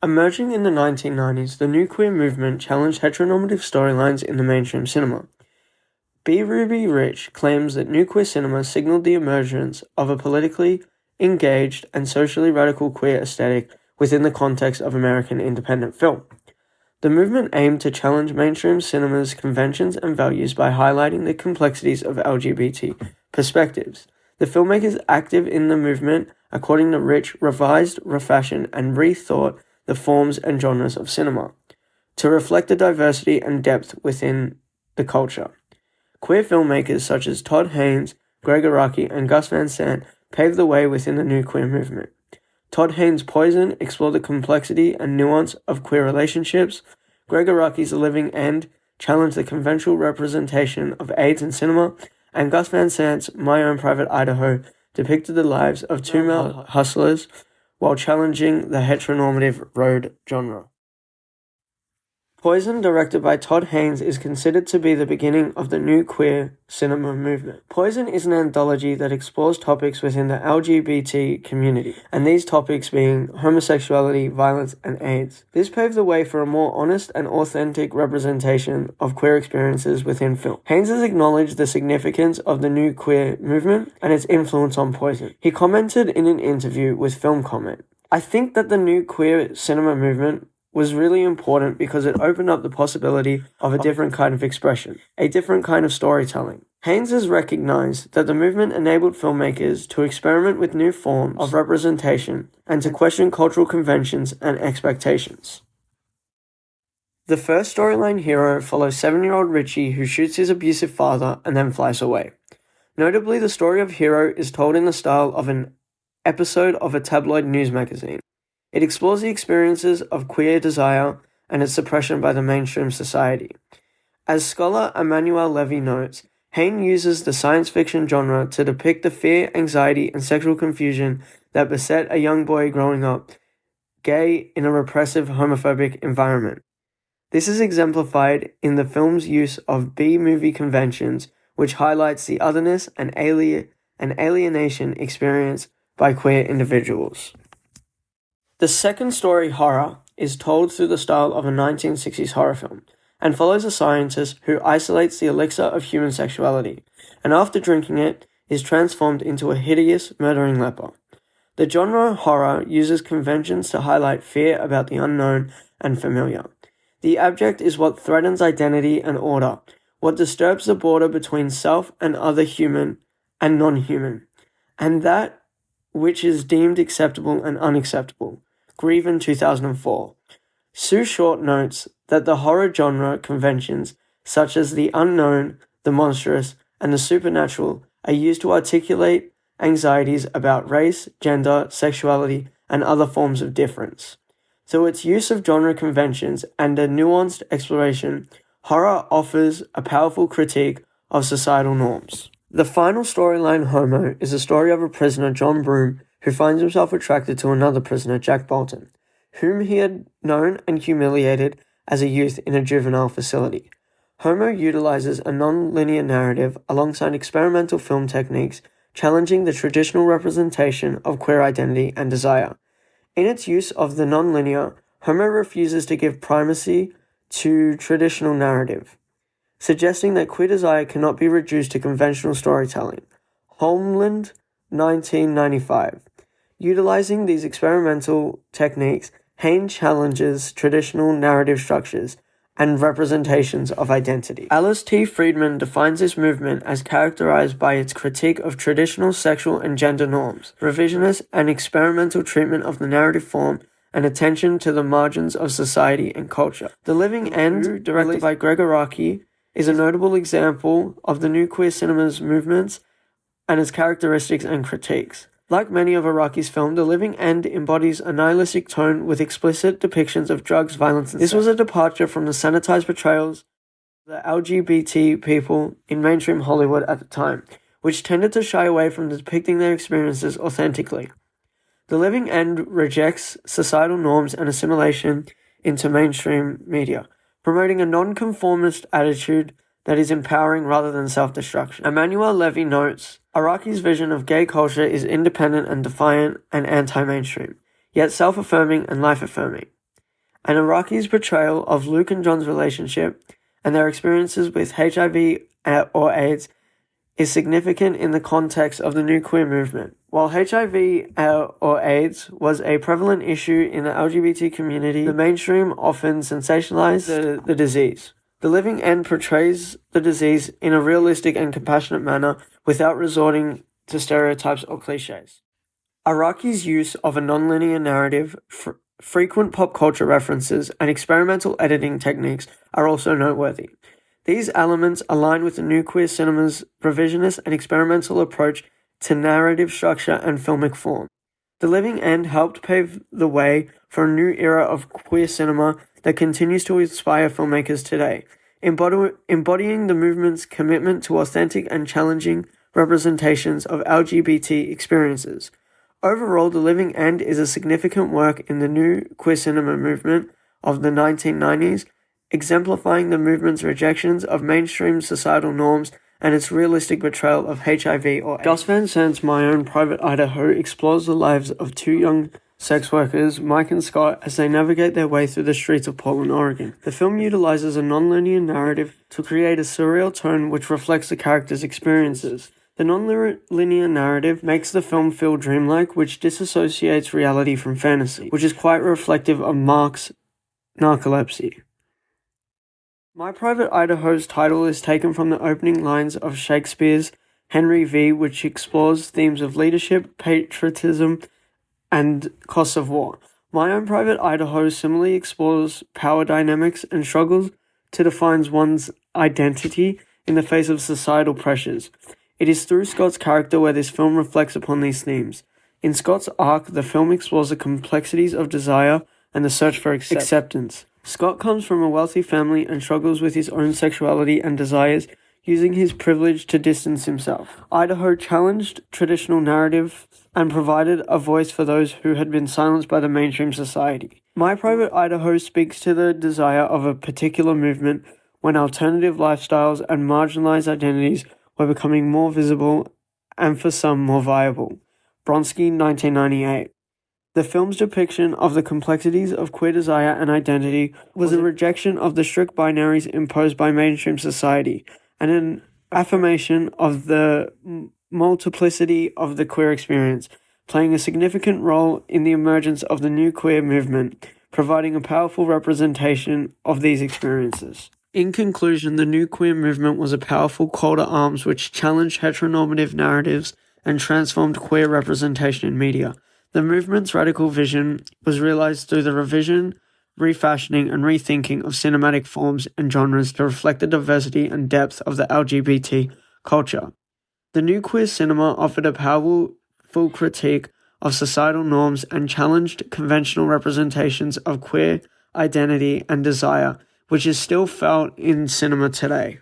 Emerging in the 1990s, the new queer movement challenged heteronormative storylines in the mainstream cinema. B. Ruby Rich claims that new queer cinema signaled the emergence of a politically engaged and socially radical queer aesthetic within the context of American independent film. The movement aimed to challenge mainstream cinema's conventions and values by highlighting the complexities of LGBT perspectives. The filmmakers active in the movement, according to Rich, revised, refashioned, and rethought the forms and genres of cinema to reflect the diversity and depth within the culture. Queer filmmakers such as Todd Haynes, Gregg Araki, and Gus Van Sant paved the way within the new queer movement. Todd Haynes' Poison explored the complexity and nuance of queer relationships. Gregg Araki's The Living End challenged the conventional representation of AIDS in cinema, and Gus Van Sant's My Own Private Idaho depicted the lives of two male hustlers while challenging the heteronormative road genre. Poison, directed by Todd Haynes, is considered to be the beginning of the new queer cinema movement. Poison is an anthology that explores topics within the LGBT community, and these topics being homosexuality, violence, and AIDS. This paved the way for a more honest and authentic representation of queer experiences within film. Haynes has acknowledged the significance of the new queer movement and its influence on Poison. He commented in an interview with Film Comment, "I think that the new queer cinema movement was really important because it opened up the possibility of a different kind of expression, a different kind of storytelling." Haynes has recognized that the movement enabled filmmakers to experiment with new forms of representation and to question cultural conventions and expectations. The first storyline hero follows 7-year-old Richie, who shoots his abusive father and then flies away. Notably, the story of Hero is told in the style of an episode of a tabloid news magazine. It explores the experiences of queer desire and its suppression by the mainstream society. As scholar Emmanuel Levy notes, Haynes uses the science fiction genre to depict the fear, anxiety, and sexual confusion that beset a young boy growing up gay in a repressive homophobic environment. This is exemplified in the film's use of B-movie conventions, which highlights the otherness and alienation experienced by queer individuals. The second story, Horror, is told through the style of a 1960s horror film, and follows a scientist who isolates the elixir of human sexuality, and after drinking it, is transformed into a hideous, murdering leper. The genre horror uses conventions to highlight fear about the unknown and familiar. The abject is what threatens identity and order, what disturbs the border between self and other human and non-human, and that which is deemed acceptable and unacceptable. Grieven 2004. Sue Short notes that the horror genre conventions, such as the unknown, the monstrous, and the supernatural, are used to articulate anxieties about race, gender, sexuality, and other forms of difference. Through its use of genre conventions and a nuanced exploration, horror offers a powerful critique of societal norms. The final storyline, Homo, is a story of a prisoner, John Broome, who finds himself attracted to another prisoner, Jack Bolton, whom he had known and humiliated as a youth in a juvenile facility. Homo utilizes a non-linear narrative alongside experimental film techniques, challenging the traditional representation of queer identity and desire. In its use of the non-linear, Homo refuses to give primacy to traditional narrative, suggesting that queer desire cannot be reduced to conventional storytelling. Homeland, 1995. Utilizing these experimental techniques, Haynes challenges traditional narrative structures and representations of identity. Alice T. Friedman defines this movement as characterized by its critique of traditional sexual and gender norms, revisionist and experimental treatment of the narrative form, and attention to the margins of society and culture. The Living End, directed by Gregg Araki, is a notable example of the new queer cinema's movements and its characteristics and critiques. Like many of Araki's films, The Living End embodies a nihilistic tone with explicit depictions of drugs, violence, and sex. This was a departure from the sanitized portrayals of the LGBT people in mainstream Hollywood at the time, which tended to shy away from depicting their experiences authentically. The Living End rejects societal norms and assimilation into mainstream media, promoting a non-conformist attitude that is empowering rather than self-destruction. Emmanuel Levy notes, Araki's vision of gay culture is independent and defiant and anti-mainstream, yet self-affirming and life-affirming. and Araki's portrayal of Luke and John's relationship and their experiences with HIV or AIDS is significant in the context of the new queer movement. While HIV or AIDS was a prevalent issue in the LGBT community, the mainstream often sensationalized the disease. The Living End portrays the disease in a realistic and compassionate manner without resorting to stereotypes or cliches. Araki's use of a nonlinear narrative, frequent pop culture references, and experimental editing techniques are also noteworthy. These elements align with the new queer cinema's revisionist and experimental approach to narrative structure and filmic form. The Living End helped pave the way for a new era of queer cinema that continues to inspire filmmakers today, embodying the movement's commitment to authentic and challenging representations of LGBT experiences. Overall, The Living End is a significant work in the new queer cinema movement of the 1990s, exemplifying the movement's rejections of mainstream societal norms and its realistic portrayal of HIV or AIDS. Gus Van Sant's My Own Private Idaho explores the lives of two young sex workers, Mike and Scott, as they navigate their way through the streets of Portland, Oregon. The film utilizes a nonlinear narrative to create a surreal tone which reflects the characters' experiences. The non-linear narrative makes the film feel dreamlike, which disassociates reality from fantasy, which is quite reflective of Mark's narcolepsy. My Private Idaho's title is taken from the opening lines of Shakespeare's Henry V, which explores themes of leadership, patriotism, and costs of war. My Own Private Idaho similarly explores power dynamics and struggles to define one's identity in the face of societal pressures. It is through Scott's character where this film reflects upon these themes. In Scott's arc, the film explores the complexities of desire and the search for acceptance. Scott comes from a wealthy family and struggles with his own sexuality and desires, using his privilege to distance himself. Idaho challenged traditional narrative and provided a voice for those who had been silenced by the mainstream society. My Private Idaho speaks to the desire of a particular movement when alternative lifestyles and marginalized identities were becoming more visible and for some more viable. Bronsky, 1998. The film's depiction of the complexities of queer desire and identity was a rejection of the strict binaries imposed by mainstream society, and an affirmation of the multiplicity of the queer experience, playing a significant role in the emergence of the new queer movement, providing a powerful representation of these experiences. In conclusion, the new queer movement was a powerful call to arms which challenged heteronormative narratives and transformed queer representation in media. The movement's radical vision was realized through the revision, refashioning, and rethinking of cinematic forms and genres to reflect the diversity and depth of the LGBT culture. The new queer cinema offered a powerful critique of societal norms and challenged conventional representations of queer identity and desire, which is still felt in cinema today.